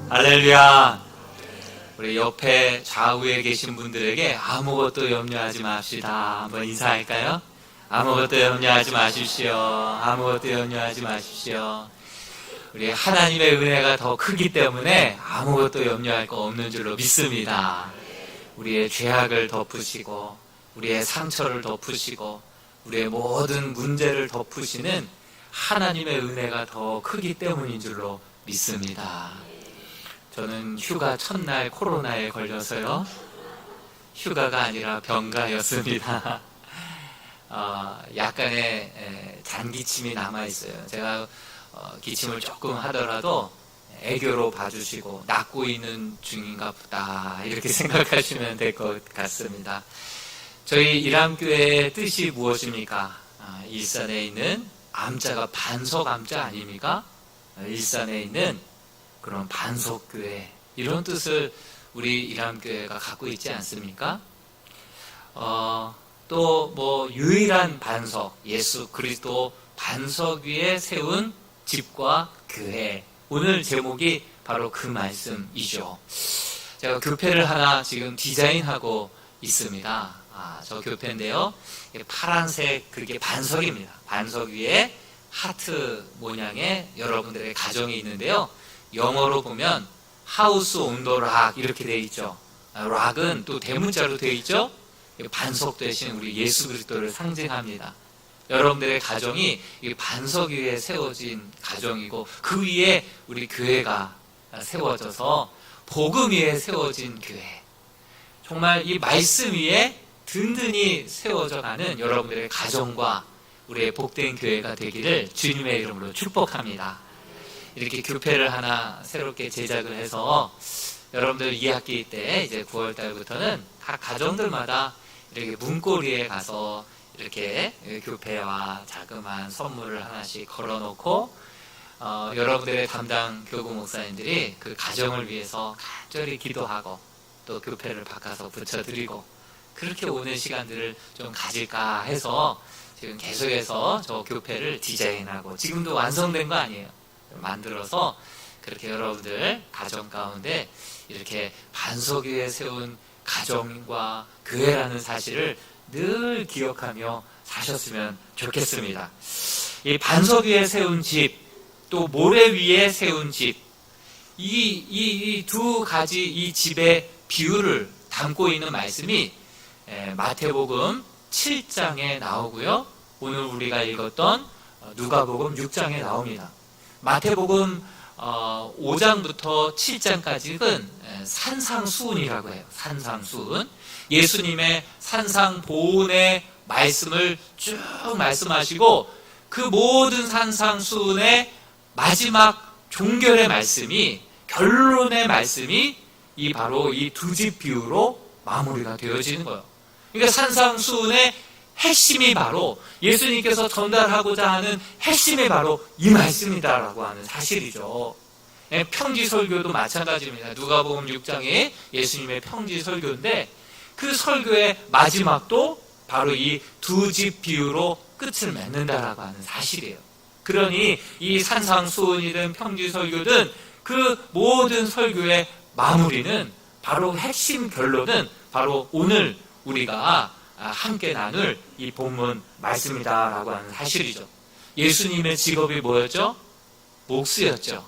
할렐루야. 우리 옆에 좌우에 계신 분들에게 아무것도 염려하지 맙시다. 한번 인사할까요? 아무것도 염려하지 마십시오. 아무것도 염려하지 마십시오. 우리 하나님의 은혜가 더 크기 때문에 아무것도 염려할 거 없는 줄로 믿습니다. 우리의 죄악을 덮으시고 우리의 상처를 덮으시고 우리의 모든 문제를 덮으시는 하나님의 은혜가 더 크기 때문인 줄로 믿습니다. 저는 휴가 첫날 코로나에 걸려서요. 휴가가 아니라 병가였습니다. 약간의 잔기침이 남아있어요. 제가 기침을 조금 하더라도 애교로 봐주시고 낫고 있는 중인가 보다 이렇게 생각하시면 될 것 같습니다. 저희 일암교회의 뜻이 무엇입니까? 일산에 있는 암자가 반석암자 아닙니까? 일산에 있는 그런 반석교회, 이런 뜻을 우리 일암교회가 갖고 있지 않습니까? 또 뭐 유일한 반석, 예수 그리스도 반석 위에 세운 집과 교회, 오늘 제목이 바로 그 말씀이죠. 제가 교패를 하나 지금 디자인하고 있습니다. 저 교패인데요, 파란색 그게 반석입니다. 반석 위에 하트 모양의 여러분들의 가정이 있는데요, 영어로 보면 하우스 온 더 락 이렇게 되어 있죠. 락은 또 대문자로 되어 있죠. 반석 대신 우리 예수 그리스도를 상징합니다. 여러분들의 가정이 반석 위에 세워진 가정이고 그 위에 우리 교회가 세워져서 복음 위에 세워진 교회, 정말 이 말씀 위에 든든히 세워져가는 여러분들의 가정과 우리의 복된 교회가 되기를 주님의 이름으로 축복합니다. 이렇게 교패를 하나 새롭게 제작을 해서 여러분들 2학기 때 이제 9월 달부터는 각 가정들마다 이렇게 문고리에 가서 이렇게 교패와 자그마한 선물을 하나씩 걸어놓고 여러분들의 담당 교구 목사님들이 그 가정을 위해서 간절히 기도하고 또 교패를 바꿔서 붙여드리고 그렇게 오는 시간들을 좀 가질까 해서 지금 계속해서 저 교패를 디자인하고 지금도 완성된 거 아니에요. 만들어서 그렇게 여러분들 가정 가운데 이렇게 반석 위에 세운 가정과 교회라는 사실을 늘 기억하며 사셨으면 좋겠습니다. 이 반석 위에 세운 집, 또 모래 위에 세운 집, 이 두 가지 이 집의 비유를 담고 있는 말씀이 마태복음 7장에 나오고요, 오늘 우리가 읽었던 누가복음 6장에 나옵니다. 마태복음 5장부터 7장까지는 산상수훈이라고 해요. 산상수훈. 예수님의 산상보훈의 말씀을 쭉 말씀하시고 그 모든 산상수훈의 마지막 종결의 말씀이, 결론의 말씀이 바로 이 두 집 비유로 마무리가 되어지는 거예요. 그러니까 산상수훈의 핵심이 바로 예수님께서 전달하고자 하는 핵심이 바로 이 말씀이다라고 하는 사실이죠. 평지설교도 마찬가지입니다. 누가복음 6장이 예수님의 평지설교인데 그 설교의 마지막도 바로 이 두 집 비유로 끝을 맺는다라고 하는 사실이에요. 그러니 이 산상수훈이든 평지설교든 그 모든 설교의 마무리는, 바로 핵심 결론은 바로 오늘 우리가 함께 나눌 이 본문 말씀이다라고 하는 사실이죠. 예수님의 직업이 뭐였죠? 목수였죠.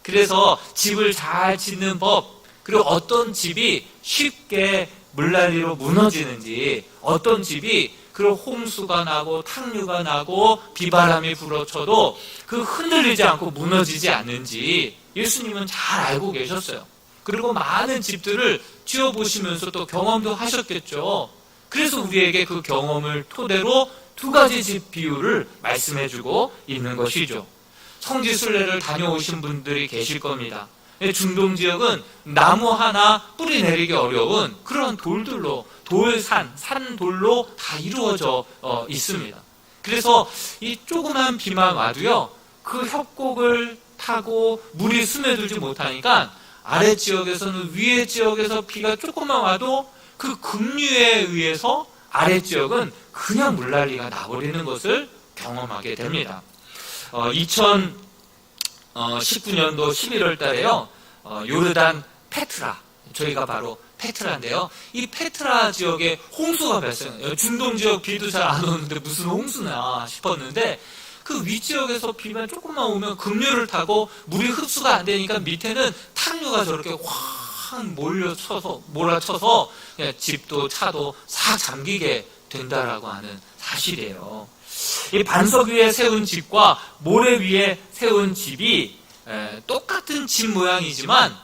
그래서 집을 잘 짓는 법, 그리고 어떤 집이 쉽게 물난리로 무너지는지, 어떤 집이 그리고 홍수가 나고 탕류가 나고 비바람이 불어쳐도 그 흔들리지 않고 무너지지 않는지 예수님은 잘 알고 계셨어요. 그리고 많은 집들을 지어보시면서 또 경험도 하셨겠죠. 그래서 우리에게 그 경험을 토대로 두 가지 집 비유를 말씀해주고 있는 것이죠. 성지순례를 다녀오신 분들이 계실 겁니다. 중동 지역은 나무 하나 뿌리 내리기 어려운 그런 돌들로, 산돌로 다 이루어져 있습니다. 그래서 이 조그만 비만 와도요, 그 협곡을 타고 물이 스며들지 못하니까 아래 지역에서는 위에 지역에서 비가 조금만 와도 그 급류에 의해서 아래 지역은 그냥 물난리가 나버리는 것을 경험하게 됩니다. 2019년도 11월 달에요. 요르단 페트라, 저희가 바로 페트라인데요. 이 페트라 지역에 홍수가 발생해요. 중동 지역 비도 잘 안 오는데 무슨 홍수나 싶었는데 그 윗지역에서 비만 조금만 오면 급류를 타고 물이 흡수가 안 되니까 밑에는 탕류가 저렇게 확 몰아쳐서 그냥 집도 차도 싹 잠기게 된다라고 하는 사실이에요. 이 반석 위에 세운 집과 모래 위에 세운 집이 똑같은 집 모양이지만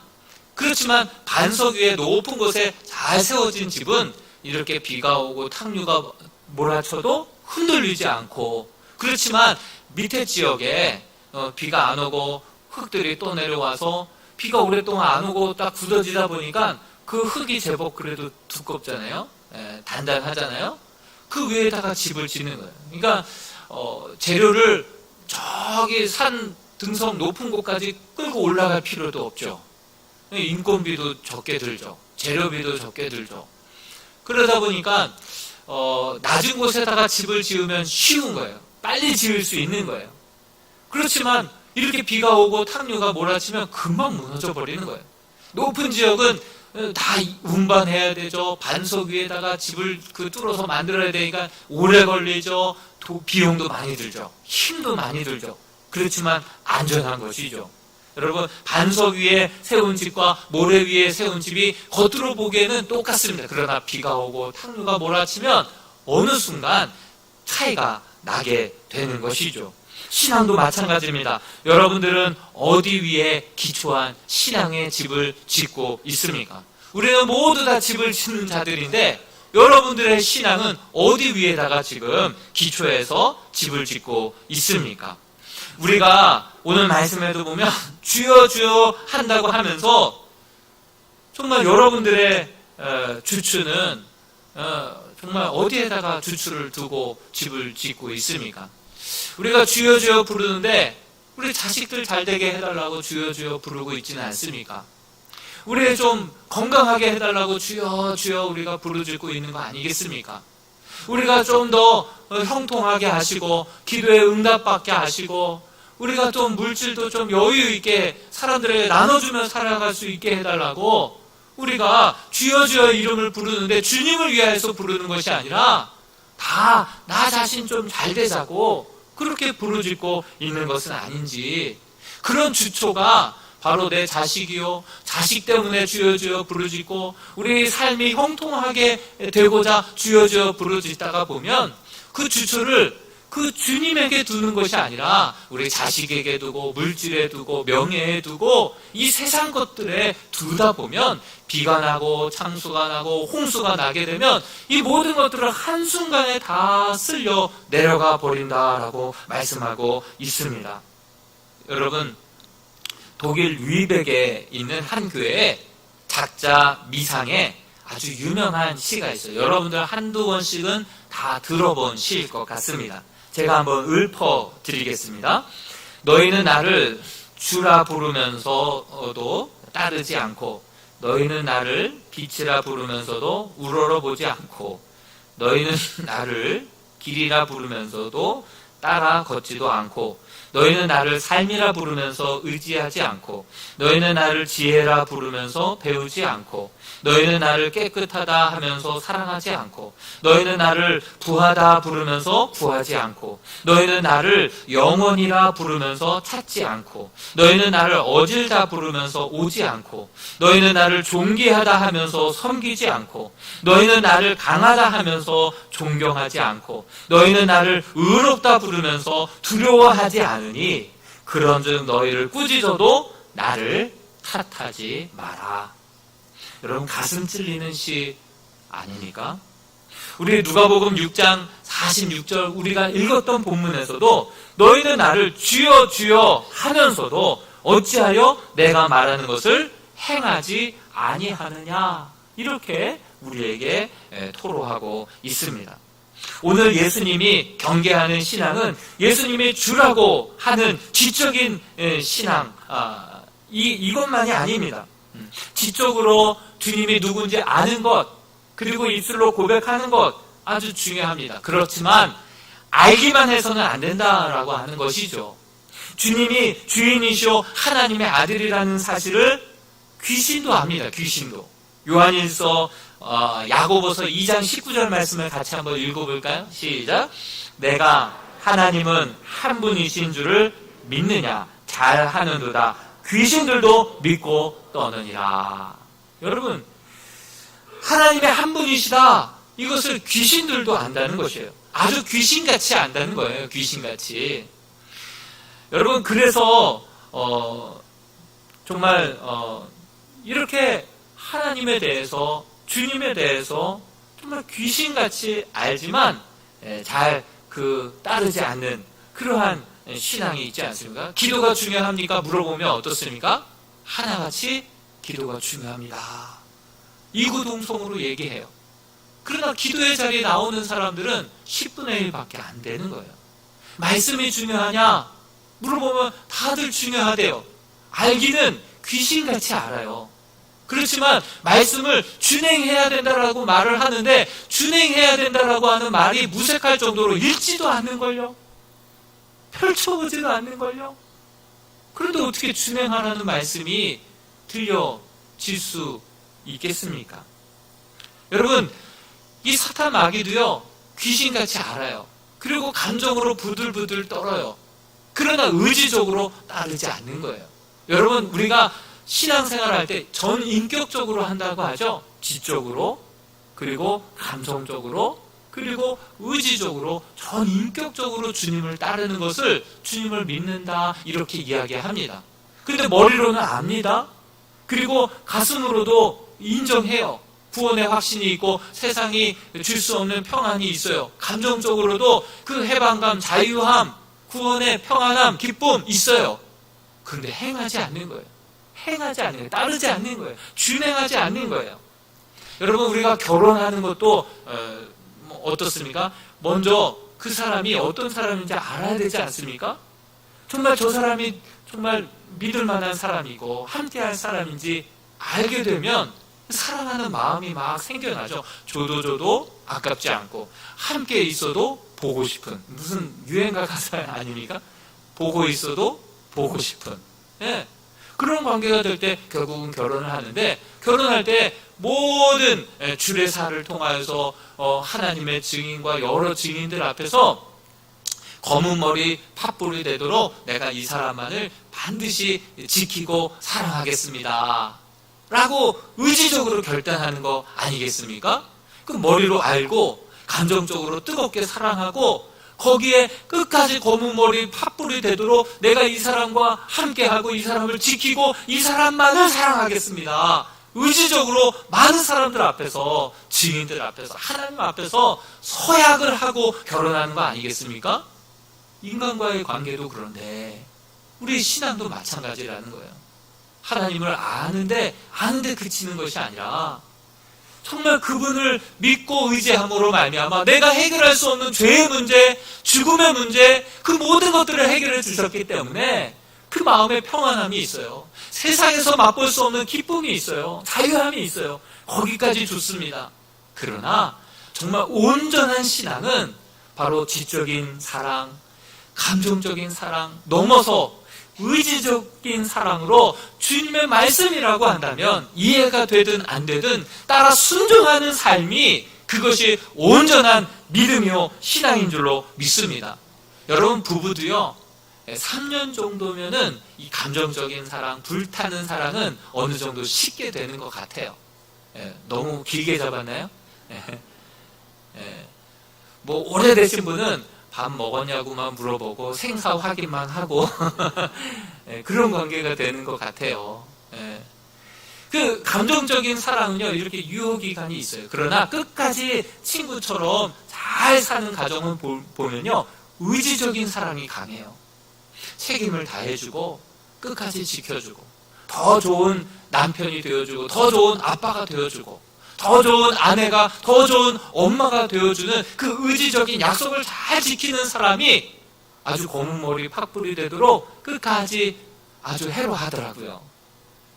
그렇지만 반석 위에 높은 곳에 잘 세워진 집은 이렇게 비가 오고 탕류가 몰아쳐도 흔들리지 않고, 그렇지만 밑에 지역에 비가 안 오고 흙들이 또 내려와서 비가 오랫동안 안 오고 딱 굳어지다 보니까 그 흙이 제법 그래도 두껍잖아요. 단단하잖아요. 그 위에다가 집을 짓는 거예요. 그러니까 재료를 저기 산 등성 높은 곳까지 끌고 올라갈 필요도 없죠. 인건비도 적게 들죠. 재료비도 적게 들죠. 그러다 보니까 낮은 곳에다가 집을 지으면 쉬운 거예요. 빨리 지을 수 있는 거예요. 그렇지만 이렇게 비가 오고 탕류가 몰아치면 금방 무너져 버리는 거예요. 높은 지역은 다 운반해야 되죠. 반석 위에다가 집을 뚫어서 만들어야 되니까 오래 걸리죠. 비용도 많이 들죠. 힘도 많이 들죠. 그렇지만 안전한 것이죠. 여러분, 반석 위에 세운 집과 모래 위에 세운 집이 겉으로 보기에는 똑같습니다. 그러나 비가 오고 탕류가 몰아치면 어느 순간 차이가 나게 되는 것이죠. 신앙도 마찬가지입니다. 여러분들은 어디 위에 기초한 신앙의 집을 짓고 있습니까? 우리는 모두 다 집을 짓는 자들인데 여러분들의 신앙은 어디 위에다가 지금 기초해서 집을 짓고 있습니까? 우리가 오늘 말씀에도 보면 주여 주여 한다고 하면서 정말 여러분들의 주추는 정말 어디에다가 주추를 두고 집을 짓고 있습니까? 우리가 주여 주여 부르는데 우리 자식들 잘 되게 해달라고 주여 주여 부르고 있지는 않습니까? 우리 좀 건강하게 해달라고 주여 주여 우리가 부르짖고 있는 거 아니겠습니까? 우리가 좀 더 형통하게 하시고 기도에 응답받게 하시고 우리가 좀 물질도 좀 여유 있게 사람들에게 나눠주며 살아갈 수 있게 해달라고 우리가 주여 주여 이름을 부르는데 주님을 위하여서 부르는 것이 아니라 다 나 자신 좀 잘 되자고 그렇게 부르짖고 있는 것은 아닌지, 그런 주초가 바로 내 자식이요, 자식 때문에 주여 주여 부르짖고 우리 삶이 형통하게 되고자 주여 주여 부르짖다가 보면 그 주초를 그 주님에게 두는 것이 아니라 우리 자식에게 두고 물질에 두고 명예에 두고 이 세상 것들에 두다 보면 비가 나고 창수가 나고 홍수가 나게 되면 이 모든 것들을 한순간에 다 쓸려 내려가 버린다라고 말씀하고 있습니다. 여러분, 독일 류이백에 있는 한 교회에 작자 미상의 아주 유명한 시가 있어요. 여러분들 한두 번씩은 다 들어본 시일 것 같습니다. 제가 한번 읊어 드리겠습니다. 너희는 나를 주라 부르면서도 따르지 않고, 너희는 나를 빛이라 부르면서도 우러러 보지 않고, 너희는 나를 길이라 부르면서도 따라 걷지도 않고, 너희는 나를 삶이라 부르면서 의지하지 않고, 너희는 나를 지혜라 부르면서 배우지 않고, 너희는 나를 깨끗하다 하면서 사랑하지 않고, 너희는 나를 부하다 부르면서 구하지 않고, 너희는 나를 영원이라 부르면서 찾지 않고, 너희는 나를 어질다 부르면서 오지 않고, 너희는 나를 존귀하다 하면서 섬기지 않고, 너희는 나를 강하다 하면서 존경하지 않고, 너희는 나를 의롭다 부르면서 두려워하지 않으니 그런즉 너희를 꾸짖어도 나를 탓하지 마라. 여러분, 가슴 찔리는 시 아닙니까? 우리 누가복음 6장 46절 우리가 읽었던 본문에서도 너희는 나를 주여 주여 하면서도 어찌하여 내가 말하는 것을 행하지 아니하느냐, 이렇게 우리에게 토로하고 있습니다. 오늘 예수님이 경계하는 신앙은 예수님이 주라고 하는 지적인 신앙, 이것만이 아닙니다. 지적으로 주님이 누군지 아는 것, 그리고 입술로 고백하는 것 아주 중요합니다. 그렇지만 알기만 해서는 안 된다라고 하는 것이죠. 주님이 주인이시오 하나님의 아들이라는 사실을 귀신도 압니다. 귀신도. 요한일서 야고보서 2장 19절 말씀을 같이 한번 읽어볼까요? 시작. 내가 하나님은 한 분이신 줄을 믿느냐? 잘하는도다. 귀신들도 믿고 떠느니라. 여러분, 하나님의 한 분이시다. 이것을 귀신들도 안다는 것이에요. 아주 귀신같이 안다는 거예요. 귀신같이. 여러분, 그래서 정말 이렇게 하나님에 대해서, 주님에 대해서 정말 귀신같이 알지만 잘 따르지 않는 그러한 신앙이 있지 않습니까? 기도가 중요합니까? 물어보면 어떻습니까? 하나같이 기도가 중요합니다. 이구동성으로 얘기해요. 그러나 기도의 자리에 나오는 사람들은 10분의 1밖에 안 되는 거예요. 말씀이 중요하냐? 물어보면 다들 중요하대요. 알기는 귀신같이 알아요. 그렇지만 말씀을 준행해야 된다라고 말을 하는데 준행해야 된다라고 하는 말이 무색할 정도로 읽지도 않는걸요. 펼쳐보지도 않는걸요. 그런데 어떻게 준행하라는 말씀이 들려질 수 있겠습니까? 여러분, 이 사탄 마귀도요, 귀신같이 알아요. 그리고 감정으로 부들부들 떨어요. 그러나 의지적으로 따르지 않는 거예요. 여러분, 우리가 신앙생활 할 때 전인격적으로 한다고 하죠. 지적으로, 그리고 감성적으로, 그리고 의지적으로, 전인격적으로 주님을 따르는 것을 주님을 믿는다, 이렇게 이야기합니다. 그런데 머리로는 압니다. 그리고 가슴으로도 인정해요. 구원의 확신이 있고 세상이 줄 수 없는 평안이 있어요. 감정적으로도 그 해방감, 자유함, 구원의 평안함, 기쁨 있어요. 그런데 행하지 않는 거예요. 행하지 않는 거예요. 따르지 않는 거예요. 준행하지 않는 거예요. 여러분, 우리가 결혼하는 것도 어떻습니까? 먼저 그 사람이 어떤 사람인지 알아야 되지 않습니까? 정말 저 사람이 정말 믿을 만한 사람이고 함께할 사람인지 알게 되면 사랑하는 마음이 막 생겨나죠. 줘도 아깝지 않고 함께 있어도 보고 싶은, 무슨 유행가 가사 아닙니까? 보고 있어도 보고 싶은, 예. 그런 관계가 될 때 결국은 결혼을 하는데, 결혼할 때 모든 주례사를 통하여서 하나님의 증인과 여러 증인들 앞에서 검은 머리 팥불이 되도록 내가 이 사람만을 반드시 지키고 사랑하겠습니다 라고 의지적으로 결단하는 거 아니겠습니까? 그 머리로 알고 감정적으로 뜨겁게 사랑하고 거기에 끝까지 검은 머리 팥불이 되도록 내가 이 사람과 함께하고 이 사람을 지키고 이 사람만을 사랑하겠습니다. 의지적으로 많은 사람들 앞에서, 증인들 앞에서, 하나님 앞에서 서약을 하고 결혼하는 거 아니겠습니까? 인간과의 관계도 그런데 우리 신앙도 마찬가지라는 거예요. 하나님을 아는데 그치는 것이 아니라 정말 그분을 믿고 의지함으로 말미암아 내가 해결할 수 없는 죄의 문제, 죽음의 문제, 그 모든 것들을 해결해 주셨기 때문에 그 마음에 평안함이 있어요. 세상에서 맛볼 수 없는 기쁨이 있어요. 자유함이 있어요. 거기까지 좋습니다. 그러나 정말 온전한 신앙은 바로 지적인 사랑, 감정적인 사랑 넘어서 의지적인 사랑으로 주님의 말씀이라고 한다면 이해가 되든 안 되든 따라 순종하는 삶이, 그것이 온전한 믿음이요 신앙인 줄로 믿습니다. 여러분, 부부도요 3년 정도면은 이 감정적인 사랑, 불타는 사랑은 어느 정도 쉽게 되는 것 같아요. 너무 길게 잡았나요? 뭐 오래되신 분은 밥 먹었냐고만 물어보고 생사 확인만 하고 그런 관계가 되는 것 같아요. 그 감정적인 사랑은요 이렇게 유효기간이 있어요. 그러나 끝까지 친구처럼 잘 사는 가정을 보면요 의지적인 사랑이 강해요. 책임을 다해주고 끝까지 지켜주고 더 좋은 남편이 되어주고 더 좋은 아빠가 되어주고 더 좋은 아내가, 더 좋은 엄마가 되어주는 그 의지적인 약속을 잘 지키는 사람이 아주 검은 머리 팥불이 되도록 끝까지 아주 해로하더라고요.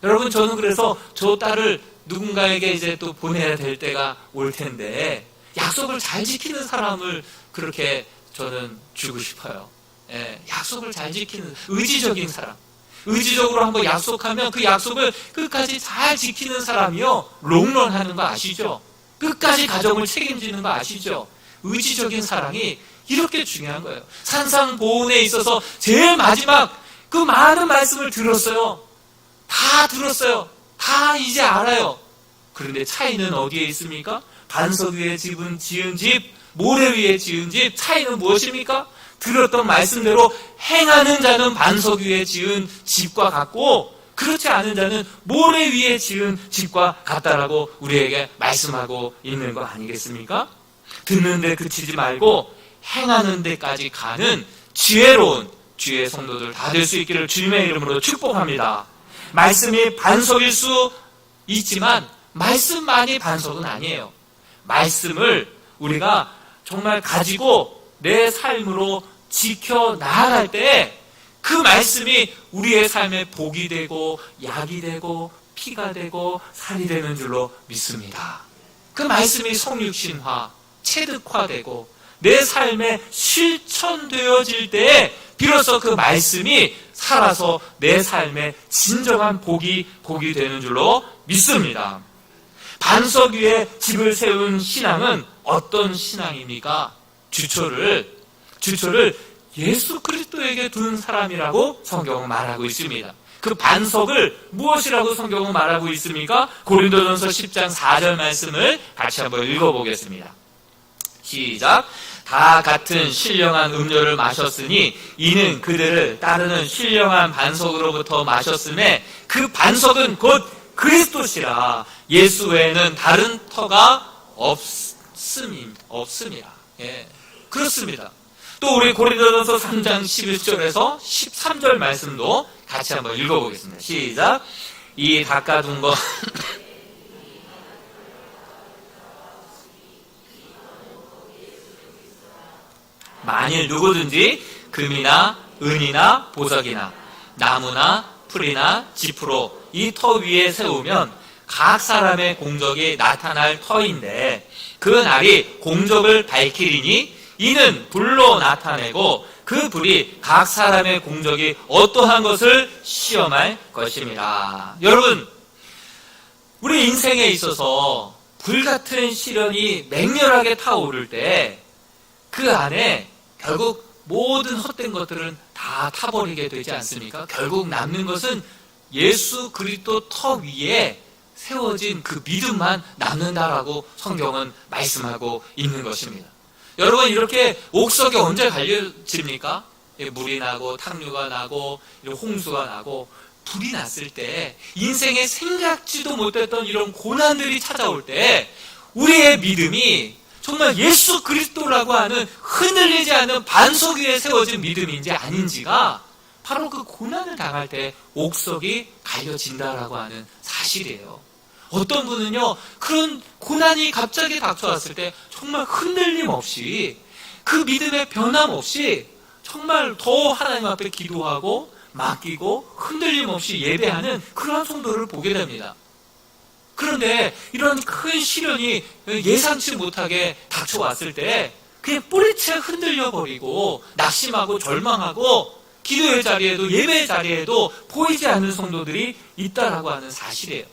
여러분, 저는 그래서 저 딸을 누군가에게 이제 또 보내야 될 때가 올 텐데 약속을 잘 지키는 사람을 그렇게 저는 주고 싶어요. 약속을 잘 지키는 의지적인 사람. 의지적으로 한번 약속하면 그 약속을 끝까지 잘 지키는 사람이요, 롱런하는 거 아시죠? 끝까지 가정을 책임지는 거 아시죠? 의지적인 사랑이 이렇게 중요한 거예요. 산상보훈에 있어서 제일 마지막 그 많은 말씀을 들었어요. 다 들었어요. 다 이제 알아요. 그런데 차이는 어디에 있습니까? 반석 위에 지은 집, 모래 위에 지은 집, 차이는 무엇입니까? 들었던 말씀대로 행하는 자는 반석 위에 지은 집과 같고, 그렇지 않은 자는 모래 위에 지은 집과 같다라고 우리에게 말씀하고 있는 거 아니겠습니까? 듣는 데 그치지 말고 행하는 데까지 가는 지혜로운 주의 성도들 다 될 수 있기를 주님의 이름으로 축복합니다. 말씀이 반석일 수 있지만 말씀만이 반석은 아니에요. 말씀을 우리가 정말 가지고 내 삶으로 지켜 나아갈 때 그 말씀이 우리의 삶에 복이 되고 약이 되고 피가 되고 살이 되는 줄로 믿습니다. 그 말씀이 성육신화, 체득화되고 내 삶에 실천되어질 때에 비로소 그 말씀이 살아서 내 삶에 진정한 복이 되는 줄로 믿습니다. 반석 위에 집을 세운 신앙은 어떤 신앙입니까? 주초를 예수 그리스도에게 둔 사람이라고 성경은 말하고 있습니다. 그 반석을 무엇이라고 성경은 말하고 있습니까? 고린도전서 10장 4절 말씀을 같이 한번 읽어보겠습니다. 시작. 다 같은 신령한 음료를 마셨으니 이는 그들을 따르는 신령한 반석으로부터 마셨음에 그 반석은 곧 그리스도시라. 예수 외에는 다른 터가 없음이라. 예, 그렇습니다. 또 우리 고린도전서 3장 11절에서 13절 말씀도 같이 한번 읽어보겠습니다. 시작. 이 닦아둔 것 만일 누구든지 금이나 은이나 보석이나 나무나 풀이나 지프로 이 터 위에 세우면 각 사람의 공적이 나타날 터인데 그 날이 공적을 밝히리니 이는 불로 나타내고 그 불이 각 사람의 공적이 어떠한 것을 시험할 것입니다. 여러분, 우리 인생에 있어서 불같은 시련이 맹렬하게 타오를 때 그 안에 결국 모든 헛된 것들은 다 타버리게 되지 않습니까? 결국 남는 것은 예수 그리스도 터 위에 세워진 그 믿음만 남는다라고 성경은 말씀하고 있는 것입니다. 여러분, 이렇게 옥석이 언제 갈려집니까? 물이 나고 탕류가 나고 홍수가 나고 불이 났을 때 인생에 생각지도 못했던 이런 고난들이 찾아올 때 우리의 믿음이 정말 예수 그리스도라고 하는 흔들리지 않는 반석 위에 세워진 믿음인지 아닌지가 바로 그 고난을 당할 때 옥석이 갈려진다라고 하는 사실이에요. 어떤 분은요, 그런 고난이 갑자기 닥쳐왔을 때 정말 흔들림 없이 그 믿음의 변함 없이 정말 더 하나님 앞에 기도하고 맡기고 흔들림 없이 예배하는 그러한 성도를 보게 됩니다. 그런데 이런 큰 시련이 예상치 못하게 닥쳐왔을 때 그냥 뿌리채 흔들려버리고 낙심하고 절망하고 기도의 자리에도 예배의 자리에도 보이지 않는 성도들이 있다라고 하는 사실이에요.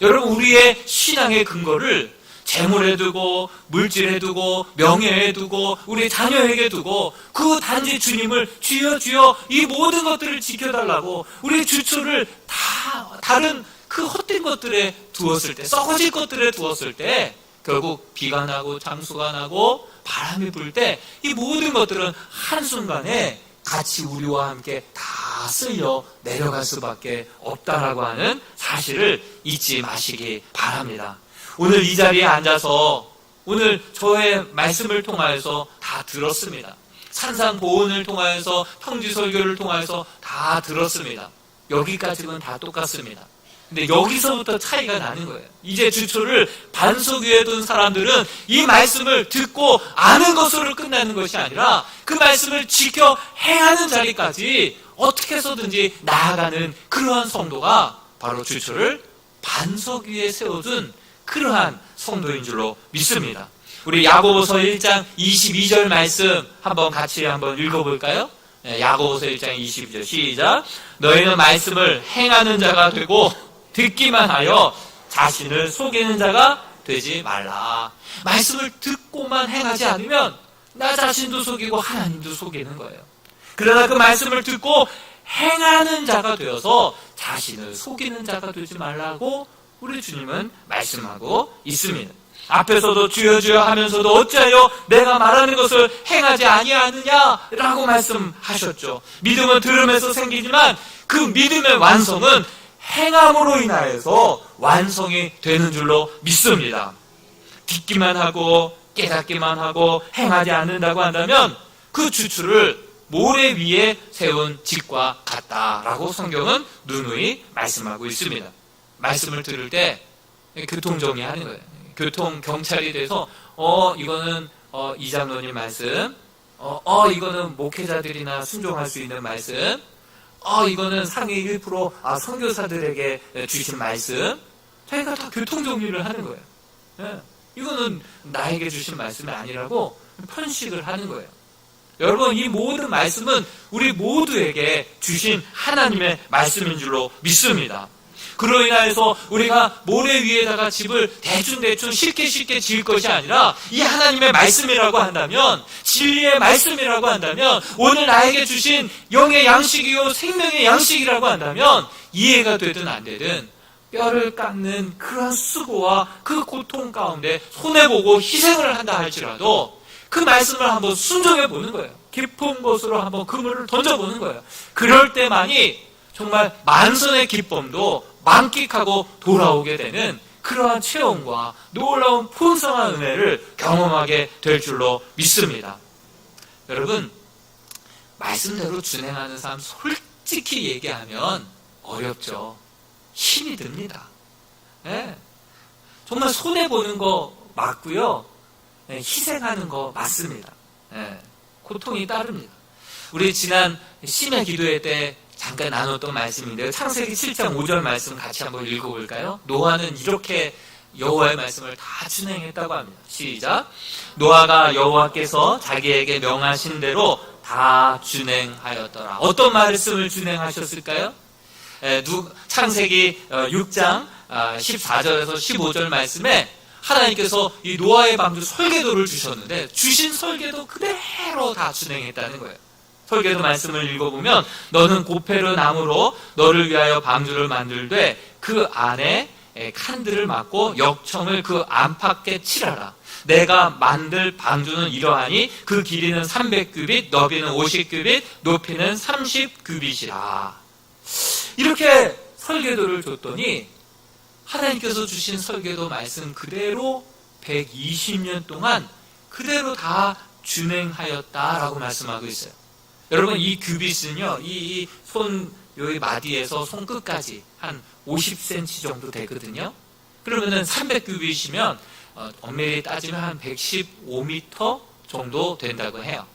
여러분, 우리의 신앙의 근거를 재물에 두고 물질에 두고 명예에 두고 우리 자녀에게 두고 그 단지 주님을 주여 이 모든 것들을 지켜달라고 우리 주초를 다 다른 그 헛된 것들에 두었을 때, 썩어질 것들에 두었을 때 결국 비가 나고 장수가 나고 바람이 불 때 이 모든 것들은 한순간에 같이 우리와 함께 다 쓸려 내려갈 수밖에 없다라고 하는 사실을 잊지 마시기 바랍니다. 오늘 이 자리에 앉아서 오늘 저의 말씀을 통하여서 다 들었습니다. 산상보훈을 통하여서 평지설교를 통하여서 다 들었습니다. 여기까지는 다 똑같습니다. 근데 여기서부터 차이가 나는 거예요. 이제 주초를 반석 위에 둔 사람들은 이 말씀을 듣고 아는 것으로 끝나는 것이 아니라 그 말씀을 지켜 행하는 자리까지 어떻게 해서든지 나아가는 그러한 성도가 바로 주초를 반석 위에 세워둔 그러한 성도인 줄로 믿습니다. 우리 야고보서 1장 22절 말씀 한번 같이 읽어볼까요? 야고보서 1장 22절 시작. 너희는 말씀을 행하는 자가 되고 듣기만 하여 자신을 속이는 자가 되지 말라. 말씀을 듣고만 행하지 않으면 나 자신도 속이고 하나님도 속이는 거예요. 그러나 그 말씀을 듣고 행하는 자가 되어서 자신을 속이는 자가 되지 말라고 우리 주님은 말씀하고 있습니다. 앞에서도 주여 주여 하면서도 어찌하여 내가 말하는 것을 행하지 아니하느냐라고 말씀하셨죠. 믿음은 들음에서 생기지만 그 믿음의 완성은 행함으로 인하여서 완성이 되는 줄로 믿습니다. 듣기만 하고 깨닫기만 하고 행하지 않는다고 한다면 그 주추를 모래 위에 세운 집과 같다라고 성경은 누누이 말씀하고 있습니다. 말씀을 들을 때 교통정리하는 거예요. 교통경찰이 돼서 이거는 이장로님 말씀, 이거는 목회자들이나 순종할 수 있는 말씀, 이거는 상위 1% 선교사들에게 주신 말씀, 저희가 다 교통정리를 하는 거예요. 예. 이거는 나에게 주신 말씀이 아니라고 편식을 하는 거예요. 여러분, 이 모든 말씀은 우리 모두에게 주신 하나님의 말씀인 줄로 믿습니다. 그로 인하여서 우리가 모래 위에다가 집을 대충 쉽게 지을 것이 아니라 이 하나님의 말씀이라고 한다면, 진리의 말씀이라고 한다면, 오늘 나에게 주신 영의 양식이요 생명의 양식이라고 한다면 이해가 되든 안 되든 뼈를 깎는 그런 수고와 그 고통 가운데 손해보고 희생을 한다 할지라도 그 말씀을 한번 순종해 보는 거예요. 깊은 곳으로 한번 그물을 던져보는 거예요. 그럴 때만이 정말 만선의 기쁨도 만끽하고 돌아오게 되는 그러한 체험과 놀라운 풍성한 은혜를 경험하게 될 줄로 믿습니다. 여러분, 말씀대로 준행하는 삶 솔직히 얘기하면 어렵죠. 힘이 듭니다. 네. 정말 손해보는 거 맞고요. 네, 희생하는 거 맞습니다. 네. 고통이 따릅니다. 우리 지난 심야 기도회 때 잠깐 나눴던 말씀인데요. 창세기 7장 5절 말씀 같이 한번 읽어볼까요? 노아는 이렇게 여호와의 말씀을 다 준행했다고 합니다. 시작. 노아가 여호와께서 자기에게 명하신 대로 다 준행하였더라. 어떤 말씀을 준행하셨을까요? 창세기 6장 14절에서 15절 말씀에 하나님께서 이 노아의 방주 설계도를 주셨는데 주신 설계도 그대로 다 준행했다는 거예요. 설계도 말씀을 읽어보면 너는 고페르 나무로 너를 위하여 방주를 만들되 그 안에 칸들을 막고 역청을 그 안팎에 칠하라. 내가 만들 방주는 이러하니 그 길이는 300규빗, 너비는 50규빗, 높이는 30규빗이라. 이렇게 설계도를 줬더니 하나님께서 주신 설계도 말씀 그대로 120년 동안 그대로 다 준행하였다라고 말씀하고 있어요. 여러분, 이 규빗은요, 이 손 여기 마디에서 손끝까지 한 50cm 정도 되거든요. 그러면은 300규빗이면 엄밀히 따지면 한 115m 정도 된다고 해요.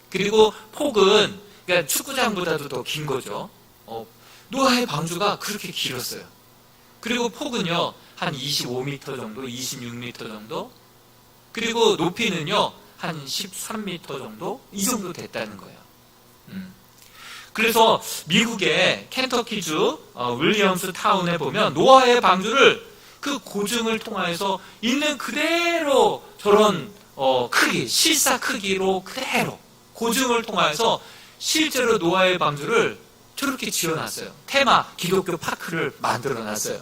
그리고 폭은 그러니까 축구장보다도 더 긴 거죠. 노아의 방주가 그렇게 길었어요. 그리고 폭은요 한 25m 정도, 26m 정도. 그리고 높이는요 한 13m 정도, 이 정도 됐다는 거예요. 그래서 미국의 켄터키주 윌리엄스 타운에 보면 노아의 방주를 그 고증을 통하여서 있는 그대로 저런 크기, 실사 크기로 그대로 고증을 통하여서 실제로 노아의 방주를 저렇게 지어놨어요. 테마 기독교 파크를 만들어놨어요.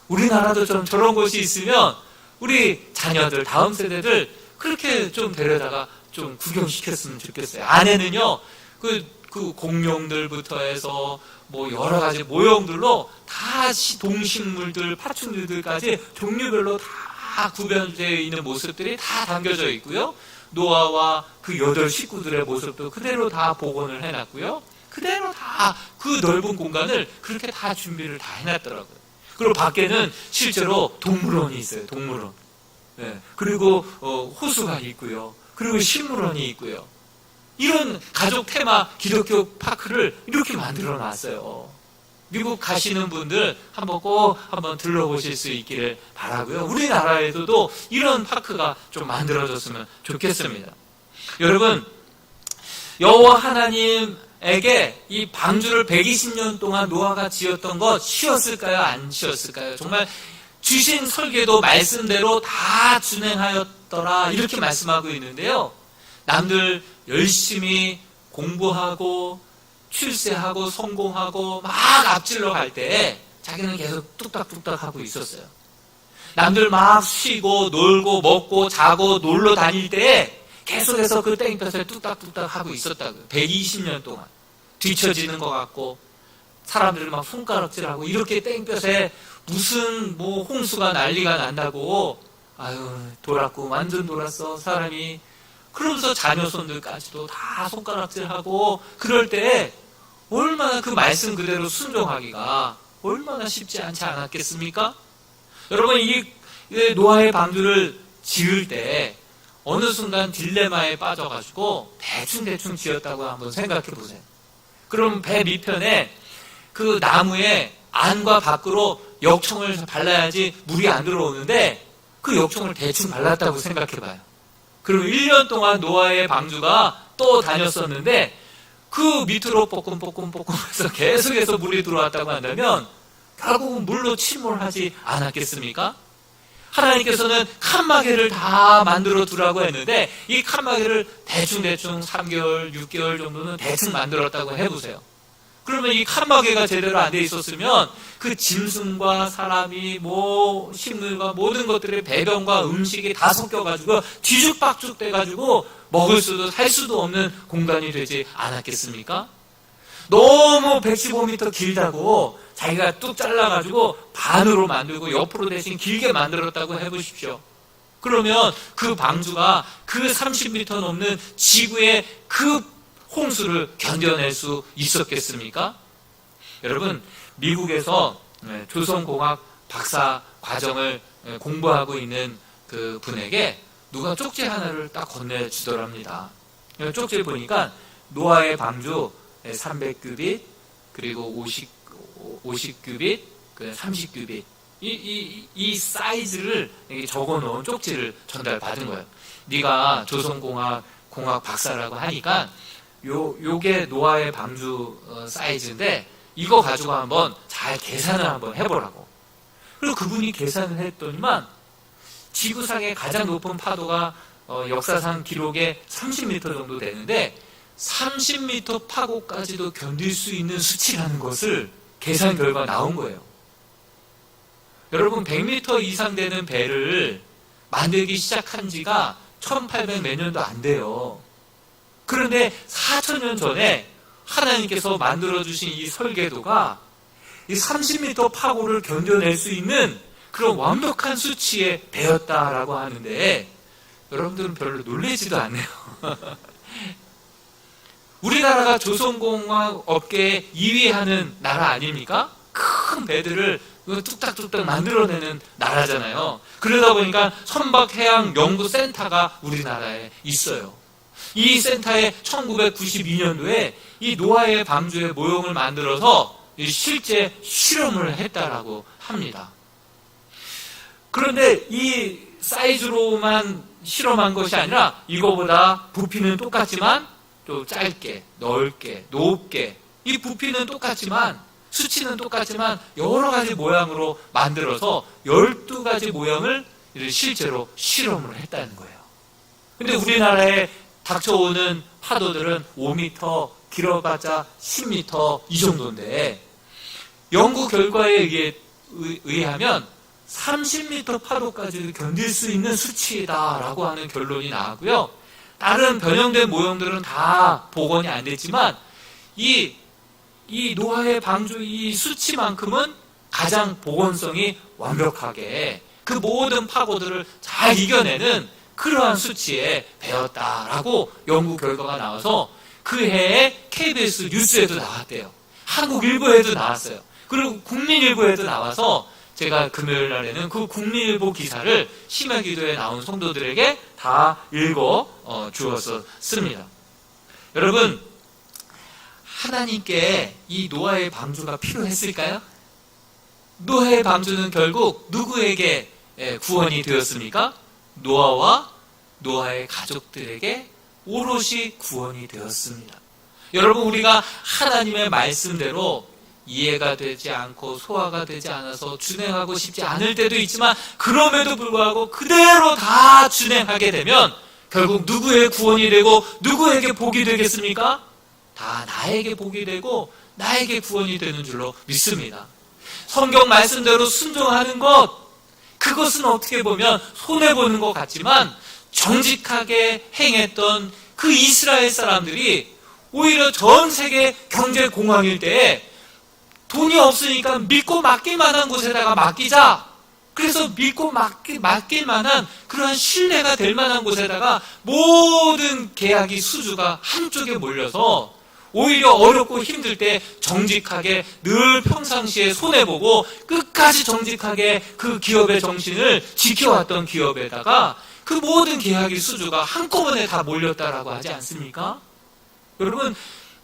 우리나라도 좀 저런 곳이 있으면 우리 자녀들, 다음 세대들 그렇게 좀 데려다가 좀 구경시켰으면 좋겠어요. 안에는요 그 공룡들부터 해서 뭐 여러 가지 모형들로 다 동식물들, 파충류들까지 종류별로 다 구별되어 있는 모습들이 다 담겨져 있고요. 노아와 그 8 식구들의 모습도 그대로 다 복원을 해놨고요. 그대로 다 그 넓은 공간을 그렇게 다 준비를 다 해놨더라고요. 그리고 밖에는 실제로 동물원이 있어요. 동물원. 네. 그리고 호수가 있고요. 그리고 식물원이 있고요. 이런 가족 테마 기독교 파크를 이렇게 만들어 놨어요. 미국 가시는 분들 꼭 한번 들러보실 수 있기를 바라고요. 우리나라에도 이런 파크가 좀 만들어졌으면 좋겠습니다. 여러분, 여호와 하나님에게 이 방주를 120년 동안 노아가 지었던 것 쉬웠을까요? 안 쉬웠을까요? 정말 주신 설계도 말씀대로 다 준행하였더라 이렇게 말씀하고 있는데요. 남들 열심히 공부하고 출세하고 성공하고 막 앞질러 갈 때 자기는 계속 뚝딱뚝딱 하고 있었어요. 남들 막 쉬고 놀고 먹고 자고 놀러 다닐 때에 계속해서 그 땡볕에 뚝딱뚝딱 하고 있었다고요. 120년 동안 뒤처지는 것 같고 사람들이 막 손가락질하고 이렇게 땡볕에 무슨 뭐 홍수가 난리가 난다고 아유 돌았고 완전 돌았어 사람이. 그러면서 자녀손들까지도 다 손가락질하고 그럴 때 얼마나 그 말씀 그대로 순종하기가 얼마나 쉽지 않지 않았겠습니까? 여러분 이 노아의 방주를 지을 때 어느 순간 딜레마에 빠져가지고 대충 지었다고 한번 생각해 보세요. 그럼 배 밑편에 그 나무에 안과 밖으로 역청을 발라야지 물이 안 들어오는데 그 역청을 대충 발랐다고 생각해 봐요. 그리고 1년 동안 노아의 방주가 또 다녔었는데 그 밑으로 뽀끔뽀끔해서 계속해서 물이 들어왔다고 한다면 결국은 물로 침몰하지 않았겠습니까? 하나님께서는 칸막이를 다 만들어 두라고 했는데 이 칸막이를 대충 3개월, 6개월 정도는 대충 만들었다고 해보세요. 그러면 이 칸막이가 제대로 안 돼 있었으면 그 짐승과 사람이 뭐 식물과 모든 것들의 배변과 음식이 다 섞여가지고 뒤죽박죽 돼가지고 먹을 수도 살 수도 없는 공간이 되지 않았겠습니까? 너무 115m 길다고 자기가 뚝 잘라가지고 반으로 만들고 옆으로 대신 길게 만들었다고 해보십시오. 그러면 그 방주가 그 30m 넘는 지구의 그 홍수를 견뎌낼 수 있었겠습니까? 여러분 미국에서 조선공학 박사 과정을 공부하고 있는 그 분에게 누가 쪽지 하나를 딱 건네주더랍니다. 쪽지를 보니까 노아의 방주 300규빗 그리고 50규빗 30규빗 이 사이즈를 적어놓은 쪽지를 전달받은 거예요. 네가 조선공학 박사라고 하니까 요게 노아의 방주 사이즈인데 이거 가지고 한번 잘 계산을 한번 해보라고. 그리고 그분이 계산을 했더니만 지구상의 가장 높은 파도가 역사상 기록에 30m 정도 되는데 30m 파고까지도 견딜 수 있는 수치라는 것을 계산 결과 나온 거예요. 여러분 100m 이상 되는 배를 만들기 시작한 지가 1800 몇 년도 안 돼요. 그런데 4000년 전에 하나님께서 만들어주신 이 설계도가 이 30m 파고를 견뎌낼 수 있는 그런 완벽한 수치에 배웠다라고 하는데 여러분들은 별로 놀라지도 않네요. 우리나라가 조선공학 업계에 2위 하는 나라 아닙니까? 큰 배들을 뚝딱뚝딱 만들어내는 나라잖아요. 그러다 보니까 선박해양연구센터가 우리나라에 있어요. 이 센터에 1992년도에 이 노아의 방주의 모형을 만들어서 실제 실험을 했다라고 합니다. 그런데 이 사이즈로만 실험한 것이 아니라 이거보다 부피는 똑같지만 또 짧게, 넓게, 높게 이 부피는 똑같지만 수치는 똑같지만 여러 가지 모양으로 만들어서 12가지 모양을 실제로 실험을 했다는 거예요. 근데 우리나라에 닥쳐오는 파도들은 5m, 길어봤자 10m 이 정도인데 연구 결과에 의하면 30m 파도까지 견딜 수 있는 수치다라고 하는 결론이 나왔고요. 다른 변형된 모형들은 다 복원이 안 됐지만 이 노아의 방주 이 수치만큼은 가장 복원성이 완벽하게 그 모든 파고들을 잘 이겨내는 그러한 수치에 배웠다라고 연구 결과가 나와서 그 해에 KBS 뉴스에도 나왔대요. 한국일보에도 나왔어요. 그리고 국민일보에도 나와서 제가 금요일 날에는 그 국민일보 기사를 심야기도에 나온 성도들에게 다 읽어 주었습니다. 여러분 하나님께 이 노아의 방주가 필요했을까요? 노아의 방주는 결국 누구에게 구원이 되었습니까? 노아와 노아의 가족들에게 오롯이 구원이 되었습니다. 여러분, 우리가 하나님의 말씀대로 이해가 되지 않고 소화가 되지 않아서 준행하고 싶지 않을 때도 있지만, 그럼에도 불구하고 그대로 다 준행하게 되면 결국 누구의 구원이 되고 누구에게 복이 되겠습니까? 다 나에게 복이 되고 나에게 구원이 되는 줄로 믿습니다. 성경 말씀대로 순종하는 것, 그것은 어떻게 보면 손해보는 것 같지만, 정직하게 행했던 그 이스라엘 사람들이 오히려 전 세계 경제 공황일 때에 돈이 없으니까 믿고 맡길 만한 곳에다가 맡기자. 그래서 믿고 맡길 만한 그러한 신뢰가 될 만한 곳에다가 모든 계약이 수주가 한쪽에 몰려서 오히려 어렵고 힘들 때 정직하게 늘 평상시에 손해보고 끝까지 정직하게 그 기업의 정신을 지켜왔던 기업에다가 그 모든 계약이 수주가 한꺼번에 다 몰렸다라고 하지 않습니까? 여러분,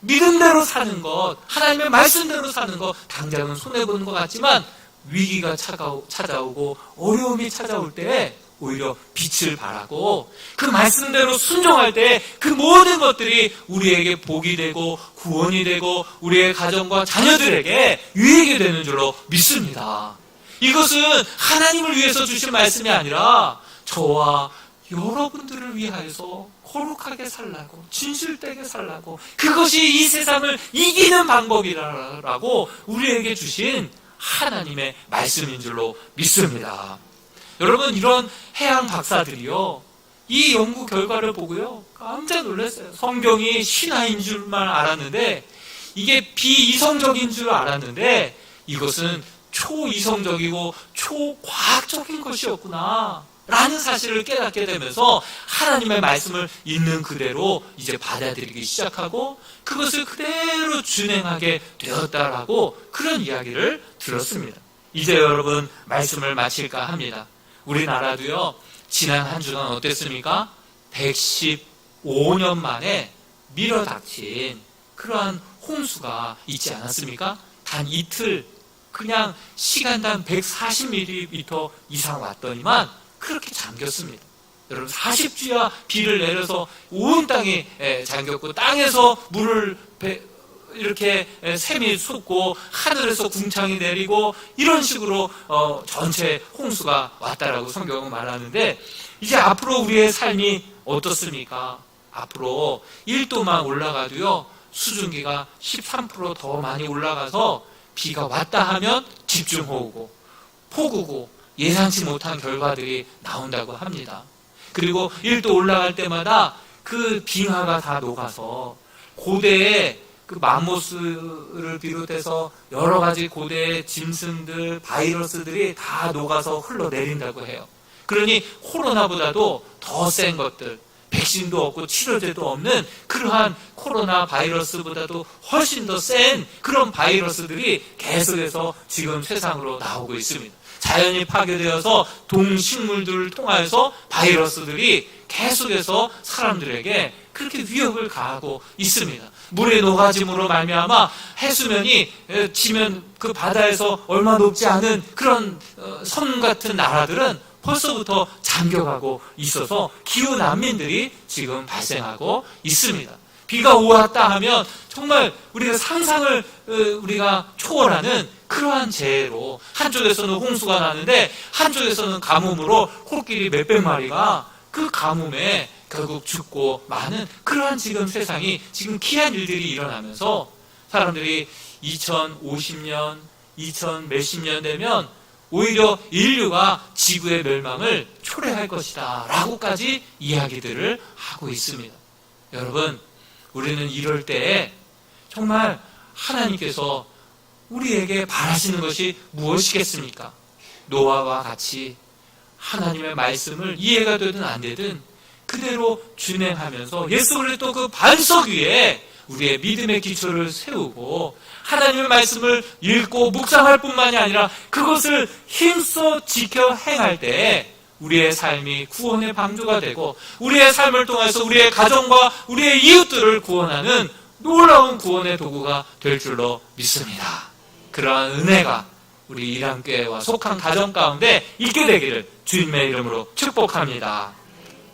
믿음대로 사는 것, 하나님의 말씀대로 사는 것, 당장은 손해보는 것 같지만 위기가 찾아오고 어려움이 찾아올 때 오히려 빛을 발하고 그 말씀대로 순종할 때 그 모든 것들이 우리에게 복이 되고 구원이 되고 우리의 가정과 자녀들에게 유익이 되는 줄로 믿습니다. 이것은 하나님을 위해서 주신 말씀이 아니라 저와 여러분들을 위하여서 거룩하게 살라고, 진실되게 살라고, 그것이 이 세상을 이기는 방법이라고 우리에게 주신 하나님의 말씀인 줄로 믿습니다. 여러분, 이런 해양 박사들이요, 이 연구 결과를 보고요 깜짝 놀랐어요. 성경이 신화인 줄만 알았는데, 이게 비이성적인 줄 알았는데 이것은 초이성적이고 초과학적인 것이었구나 라는 사실을 깨닫게 되면서 하나님의 말씀을 있는 그대로 이제 받아들이기 시작하고 그것을 그대로 준행하게 되었다라고 그런 이야기를 들었습니다. 이제 여러분, 말씀을 마칠까 합니다. 우리나라도요, 지난 한 주간 어땠습니까? 115년 만에 밀어닥친 그러한 홍수가 있지 않았습니까? 단 이틀, 그냥 시간당 140mm 이상 왔더니만 그렇게 잠겼습니다. 여러분, 40주야 비를 내려서 온 땅이 잠겼고, 땅에서 물을 이렇게 샘이 솟고 하늘에서 궁창이 내리고 이런 식으로 전체 홍수가 왔다라고 성경은 말하는데, 이제 앞으로 우리의 삶이 어떻습니까? 앞으로 1도만 올라가도요 수증기가 13% 더 많이 올라가서 비가 왔다 하면 집중호우고 폭우고 예상치 못한 결과들이 나온다고 합니다. 그리고 1도 올라갈 때마다 그 빙하가 다 녹아서 고대의 그 맘모스를 비롯해서 여러 가지 고대의 짐승들, 바이러스들이 다 녹아서 흘러내린다고 해요. 그러니 코로나보다도 더 센 것들, 백신도 없고 치료제도 없는 그러한 코로나 바이러스보다도 훨씬 더 센 그런 바이러스들이 계속해서 지금 세상으로 나오고 있습니다. 자연이 파괴되어서 동식물들을 통하여서 바이러스들이 계속해서 사람들에게 그렇게 위협을 가하고 있습니다. 물의 녹아짐으로 말미암아 해수면이 지면 그 바다에서 얼마 높지 않은 그런 섬 같은 나라들은 벌써부터 잠겨가고 있어서 기후 난민들이 지금 발생하고 있습니다. 비가 왔다 하면 정말 우리가 상상을 우리가 초월하는 그러한 재해로, 한쪽에서는 홍수가 나는데 한쪽에서는 가뭄으로 코끼리 몇백 마리가 그 가뭄에 결국 죽고 많은 그러한 지금 세상이 지금 기이한 일들이 일어나면서 사람들이 2050년, 2000 몇십 년 되면 오히려 인류가 지구의 멸망을 초래할 것이다 라고까지 이야기들을 하고 있습니다. 여러분, 우리는 이럴 때에 정말 하나님께서 우리에게 바라시는 것이 무엇이겠습니까? 노아와 같이 하나님의 말씀을 이해가 되든 안 되든 그대로 준행하면서 예수 그리스도 그 반석 위에 우리의 믿음의 기초를 세우고 하나님의 말씀을 읽고 묵상할 뿐만이 아니라 그것을 힘써 지켜 행할 때 우리의 삶이 구원의 방주가 되고 우리의 삶을 통해서 우리의 가정과 우리의 이웃들을 구원하는 놀라운 구원의 도구가 될 줄로 믿습니다. 그러한 은혜가 우리 이랑교회와 속한 가정 가운데 있게 되기를 주님의 이름으로 축복합니다.